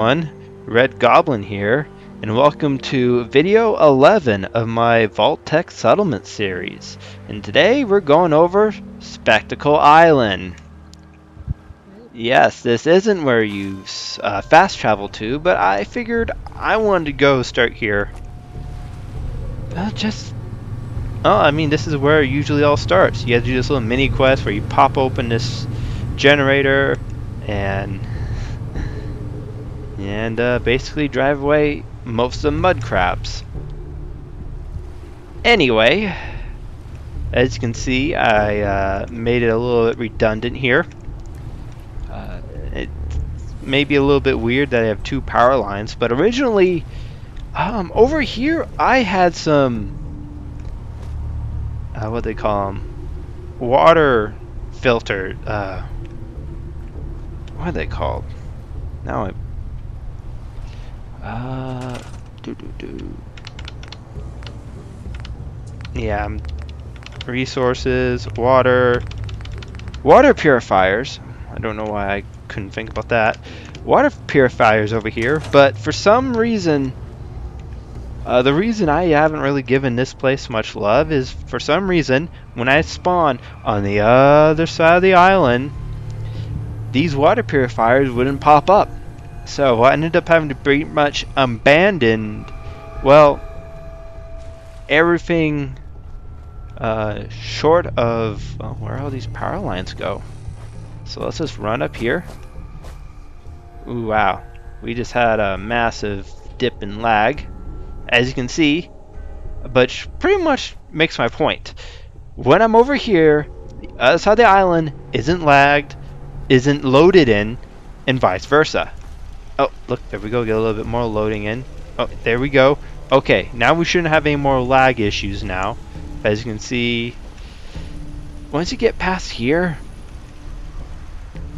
One, Red Goblin here, and welcome to video 11 of my VaultTech settlement series. And today we're going over Spectacle Island. Yes, this isn't where you fast travel to, but I figured I wanted to go start here. This is where it usually all starts. You have to do this little mini quest where you pop open this generator and basically drive away most of the mud crabs. Anyway, as you can see, I made it a little bit redundant here. It may be a little bit weird that I have two power lines, but originally, over here I had some, what they call them, water filter. What are they called? Now yeah, resources, water purifiers. I don't know why I couldn't think about that. Water purifiers over here, but for some reason, the reason I haven't really given this place much love is for some reason when I spawn on the other side of the island, these water purifiers wouldn't pop up. So I ended up having to pretty much abandon, well, everything short of, well, where all these power lines go. So let's just run up here. Ooh, wow. We just had a massive dip in lag, as you can see, but pretty much makes my point. When I'm over here, the other side of the island isn't lagged, isn't loaded in, and vice versa. Oh, look, there we go. Get a little bit more loading in. Oh, there we go. Okay, now we shouldn't have any more lag issues now. As you can see, once you get past here,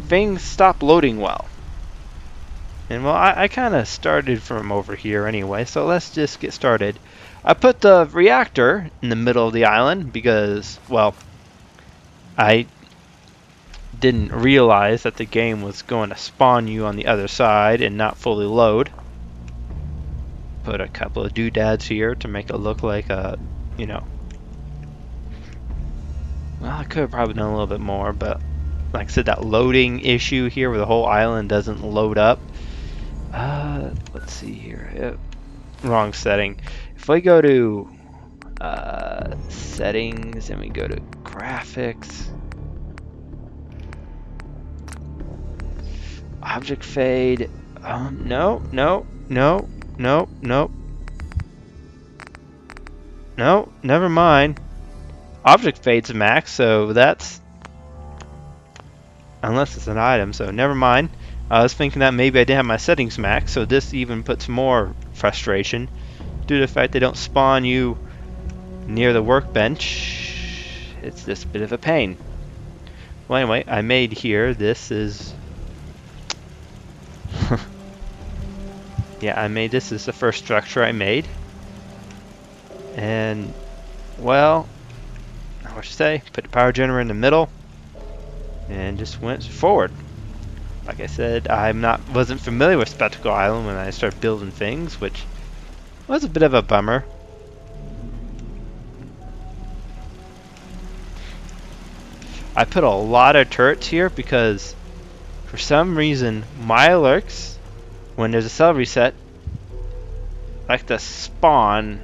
things stop loading well. And well, I kind of started from over here anyway, so let's just get started. I put the reactor in the middle of the island because, well, I didn't realize that the game was going to spawn you on the other side and not fully load. Put a couple of doodads here to make it look like a, you know, well, I could have probably done a little bit more, but like I said, that loading issue here where the whole island doesn't load up. Let's see here. Wrong setting. If we go to settings and we go to graphics, object fade. No, never mind. Object fade's max, so that's, unless it's an item, so never mind. I was thinking that maybe I didn't have my settings max, so this even puts more frustration due to the fact they don't spawn you near the workbench. It's just a bit of a pain. Well, anyway, I made here. This is yeah, I made this as the first structure I made, and well, I should say, put the power generator in the middle, and just went forward. Like I said, wasn't familiar with Spectacle Island when I started building things, which was a bit of a bummer. I put a lot of turrets here because for some reason my alerts, when there's a cell reset, like to spawn.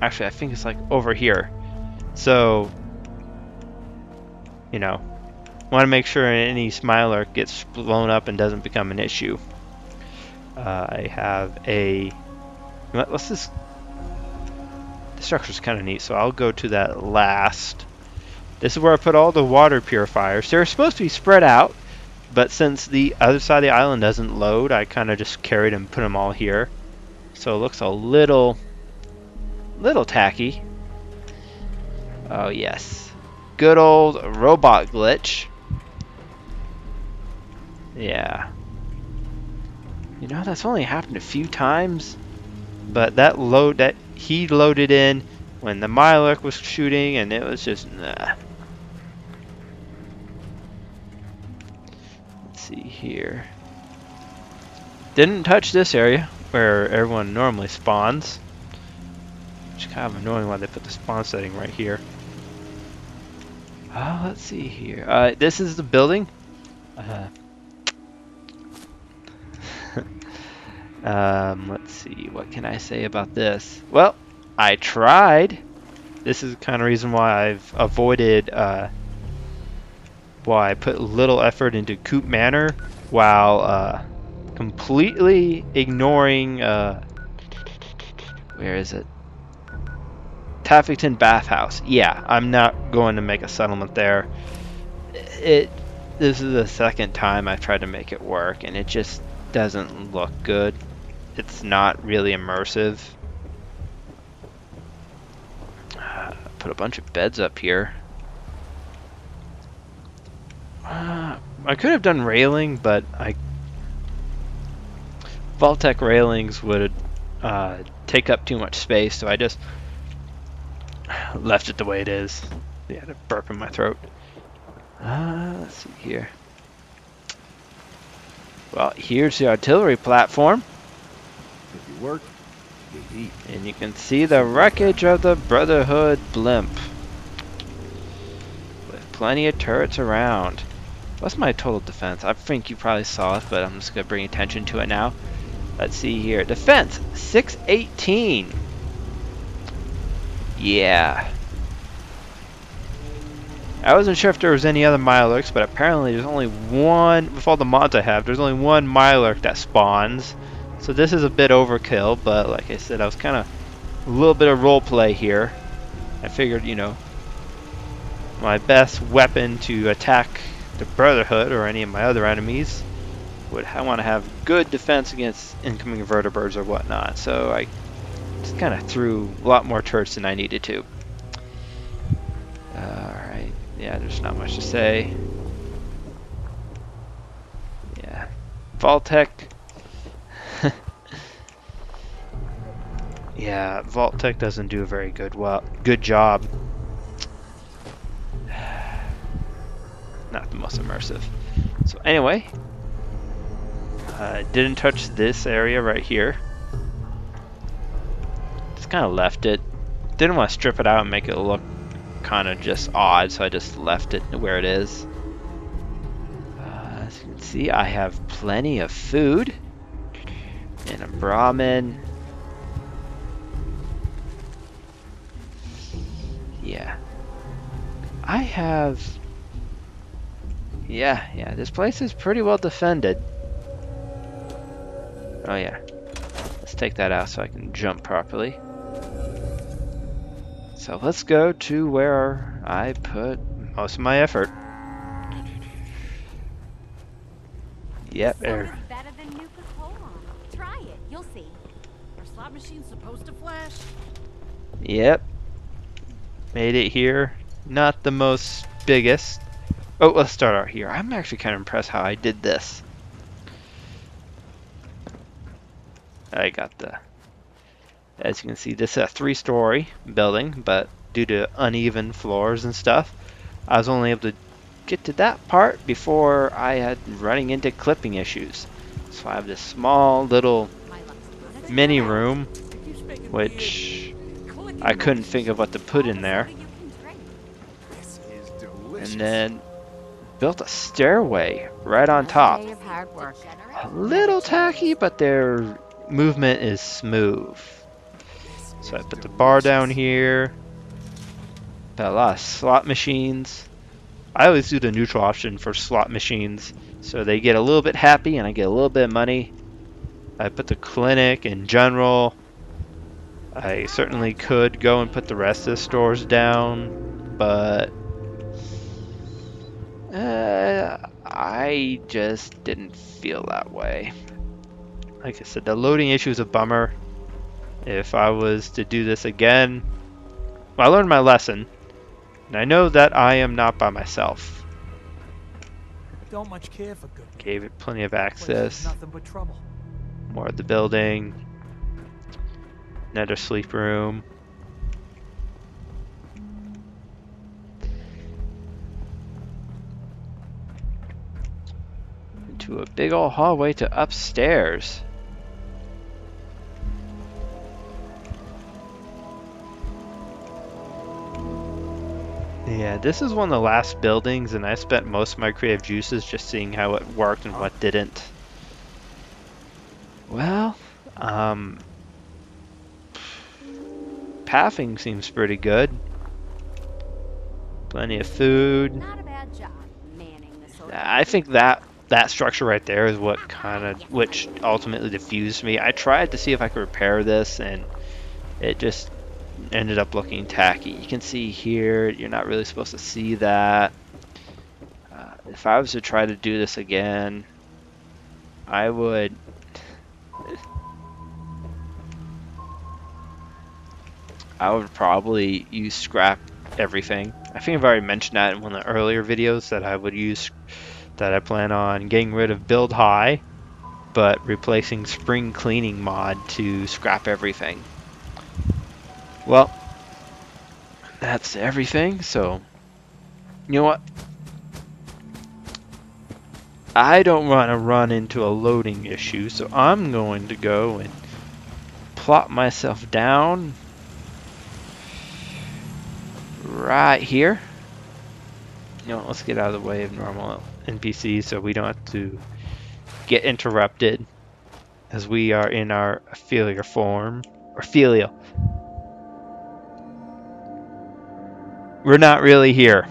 Actually, I think it's like over here. So, you know, want to make sure any Smiler gets blown up and doesn't become an issue. I have a, let's just, the structure's kind of neat, so I'll go to that last. This is where I put all the water purifiers. They're supposed to be spread out, but since the other side of the island doesn't load, I kind of just carried and put them all here. So it looks a little tacky. Oh yes, good old robot glitch. Yeah. You know, that's only happened a few times, but that he loaded in when the Mylark was shooting, and it was just nah. Let's see here. Didn't touch this area where everyone normally spawns. Which is kind of annoying why they put the spawn setting right here. Let's see here. This is the building. Let's see. What can I say about this? Well, I tried. This is the kind of reason why I've avoided. Why I put little effort into Coop Manor while completely ignoring. Where is it? Taffington Bathhouse. Yeah, I'm not going to make a settlement there. This is the second time I've tried to make it work, and it just doesn't look good. It's not really immersive. Put a bunch of beds up here. I could have done railing, but VaultTech railings would take up too much space, so I just left it the way it is. Yeah, a burp in my throat. Let's see here. Well, here's the artillery platform. If you work, you eat. And you can see the wreckage of the Brotherhood blimp. With plenty of turrets around. What's my total defense? I think you probably saw it, but I'm just going to bring attention to it now. Let's see here. Defense, 618. Yeah. I wasn't sure if there was any other Mirelurks, but apparently there's only one, with all the mods I have, there's only one Mirelurk that spawns. So this is a bit overkill, but like I said, I was kind of a little bit of role play here. I figured, you know, my best weapon to attack the Brotherhood or any of my other enemies would want to have good defense against incoming vertebrates or whatnot. So I just kind of threw a lot more turrets than I needed to. Alright, yeah, there's not much to say. Yeah, VaultTech. Yeah, VaultTech doesn't do a very good job. Not the most immersive. So anyway, didn't touch this area right here. Just kind of left it. Didn't want to strip it out and make it look kind of just odd, so I just left it where it is. As you can see, I have plenty of food and a Brahmin. Yeah, I have. Yeah, this place is pretty well defended. Oh yeah, let's take that out so I can jump properly. So let's go to where I put most of my effort. Yep, there. Better than Nuka-Cola. Try it, you'll see. Are slot machines supposed to flash? Yep. Made it here. Not the most biggest. Oh, let's start out here. I'm actually kind of impressed how I did this. I got as you can see, this is a 3-story building, but due to uneven floors and stuff, I was only able to get to that part before I had running into clipping issues. So I have this small little mini room, which I couldn't think of what to put in there. And then built a stairway right on top. A little tacky, but their movement is smooth. So I put the bar down here. Put a lot of slot machines. I always do the neutral option for slot machines, so they get a little bit happy and I get a little bit of money. I put the clinic in general. I certainly could go and put the rest of the stores down, but I just didn't feel that way. Like I said, the loading issue is a bummer. If I was to do this again, well, I learned my lesson, and I know that I am not by myself. Don't much care for good. Gave it plenty of access. Nothing but trouble. More of the building. Another sleep room. to a big old hallway to upstairs. Yeah, this is one of the last buildings, and I spent most of my creative juices just seeing how it worked and what didn't. Well, pathing seems pretty good. Plenty of food. Not a bad job manning this sort of I think that structure right there is what which ultimately diffused me. I tried to see if I could repair this, and it just ended up looking tacky. You can see here, you're not really supposed to see that. If I was to try to do this again, I would probably use scrap everything. I think I've already mentioned that in one of the earlier videos that I plan on getting rid of build high, but replacing spring cleaning mod to scrap everything. Well, that's everything, so you know what? I don't want to run into a loading issue, so I'm going to go and plop myself down right here. You know, let's get out of the way of normal NPCs so we don't have to get interrupted as we are in our Ophelia form. Ophelia. We're not really here.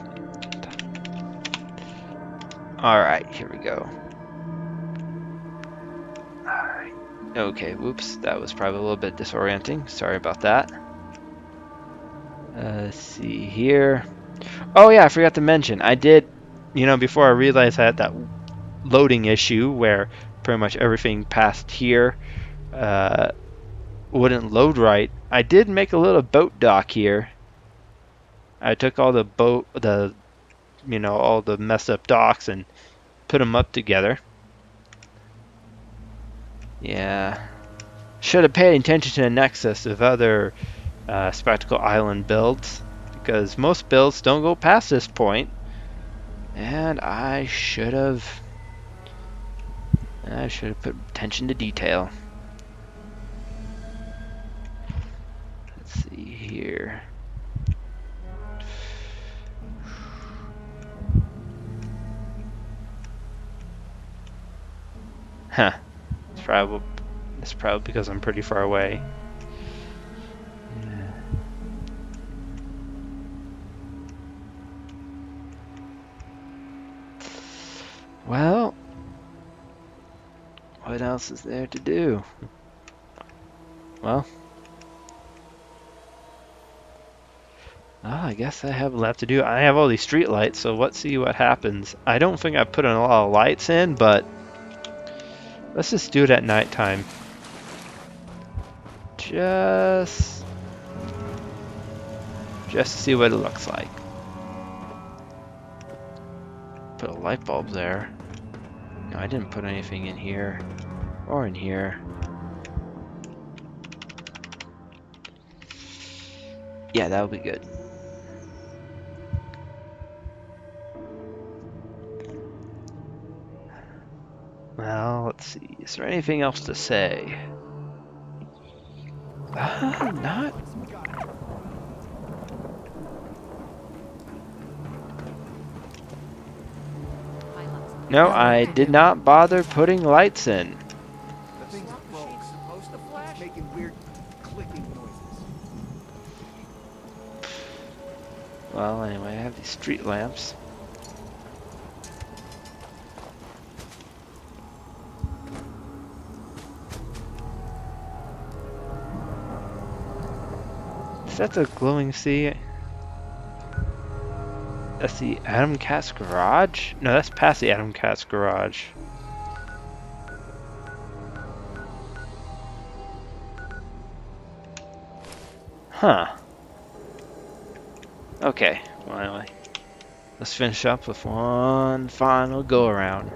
Alright, here we go. Alright. Okay, whoops. That was probably a little bit disorienting. Sorry about that. Let's see here. Oh yeah, I forgot to mention. I did, before I realized I had that loading issue where pretty much everything past here wouldn't load right. I did make a little boat dock here. I took all the all the messed up docks and put them up together. Yeah. Should have paid attention to the nexus of other Spectacle Island builds, because most builds don't go past this point. And I should have put attention to detail. Let's see here. Huh. It's probably because I'm pretty far away. Yeah. Well, what else is there to do? Well, I guess I have left to do. I have all these street lights, so let's see what happens. I don't think I put in a lot of lights in, but let's just do it at nighttime. Just to see what it looks like. Put a light bulb there. No, I didn't put anything in here or in here. Yeah, that'll be good. Well, let's see. Is there anything else to say? Not. No, I did not bother putting lights in. The thing's broke. Supposed to flash? It's making weird clicking noises. Well, anyway, I have these street lamps. Is that the glowing sea? That's the Adam Cat's garage? No, that's past the Adam Cat's garage. Huh. Okay, well anyway. Let's finish up with one final go around.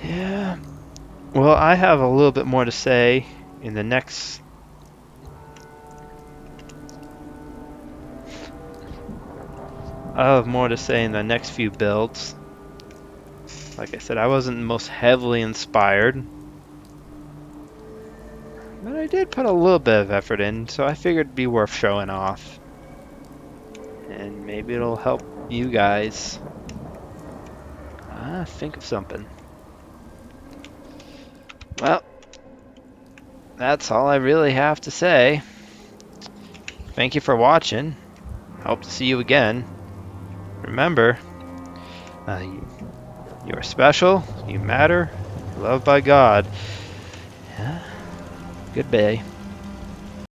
Yeah. Well, I have a little bit more to say in the next. I'll have more to say in the next few builds. Like I said, I wasn't most heavily inspired, but I did put a little bit of effort in, so I figured it'd be worth showing off. And maybe it'll help you guys think of something. Well, that's all I really have to say. Thank you for watching. Hope to see you again. Remember, you're special, you matter, you're loved by God. Goodbye.